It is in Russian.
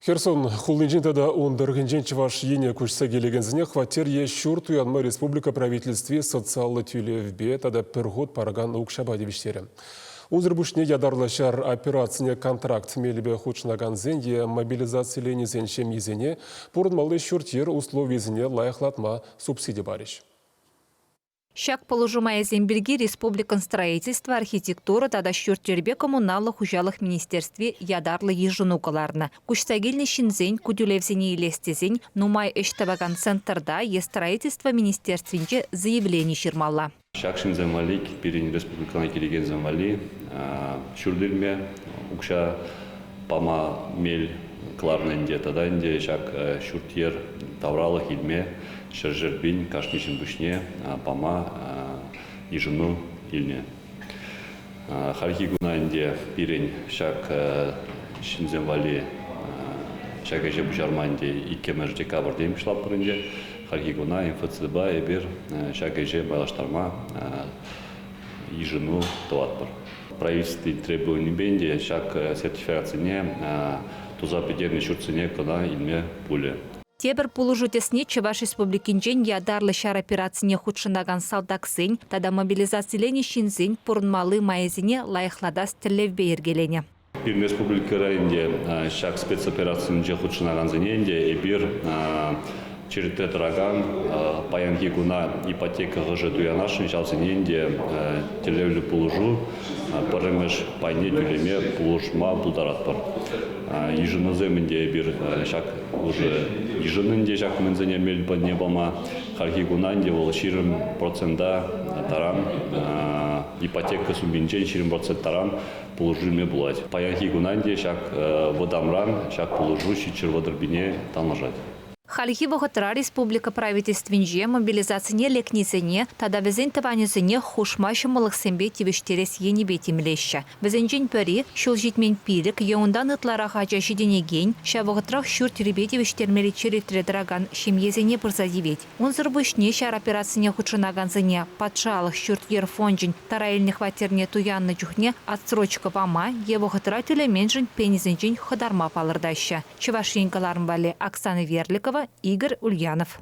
Херсон хулынжинтада ондыргынжен чываш ене көшсе келегензіне хватер е шүрт уянма республика правительстве социалы тюлевбе тада піргот параган ұқшаба девіштері. Узыр бүшне ядарлашар операцияне контракт мелебе хучнаган зенде мобилизациялені зеншем езене пұрынмалы шүртер условизіне лайықлатма субсидия бариш. Шак положумая земберги республикан строительства, архитектура тада шүрттербе коммуналлық хужалық министерстве ядарлы ежынукаларны. Кучсагельный шинзень, кудюлевзене елестезень, нумай эштабаган центрда е строительство министерствинче заявление ширмалла. Шак шинзен вали, перен республикана келеген земвали, шүрдерме, укша пама мел кларненде, тада инде шак шүртер тавралық илме, Шержербин, Кашнишин Бушне, Пама, Ижину, Ильне. Хархигуна Инде, Пирень, Шак Шинзенвали, Шак Эжебу Жарманде, Икемер Декабрдем Шлапрынде, Хархигуна, МФЦБ, Эбир, Шак Эже Байлаштарма, Ижину, Туатпар. Правительство требования Бенде, Шак сертификации туза педерный шурцене, когда Ильме Пуле. Тебір пулужу тесне Чуваш республикинчен ядарлы шар операцияне худшынаган салдаксень, тада мобилизациялени шинзень пурынмалы майызине лайықлада стерлевбе ергелене. Пирн республика районде шак спецоперацияны же худшынаган зененде эбир черте траган паянки гуна ипотека гыжы туянашын жал зененде телевлю пулужу парымыш пайне тюлеме пулушма пулдаратпар. Еженоземінде бир шак уже еженінде шак мензене мельба не бама хархигунанде ол 20% таран ипотека субинчен 20% таран положуме булать. Паянхигунанде шак водамран шак положущий черводрбине танлажать. Хальхи воготра республика правительствинже мобилизацияне лекнизене, тада везен таванезене хушмашы мылықсембе тивештерес енебе тимлеща. Везенжен пөри, шул житмен пилік, еундан ытлара хача жиденеген, ша воготрах шур тиребе тивештермели черетредыраган шемезене пырзадивет. Он зырбышне шар операцияне худшынаган зене, патшалық шурт ерфонжен, тараильны хватерне туянны чухне, отсрочка вама, е воготра тюлеменжен пенезенжен ходарма палырдаща. Чуваш еңкаларын бали Оксана Верликова, Игорь Ульянов.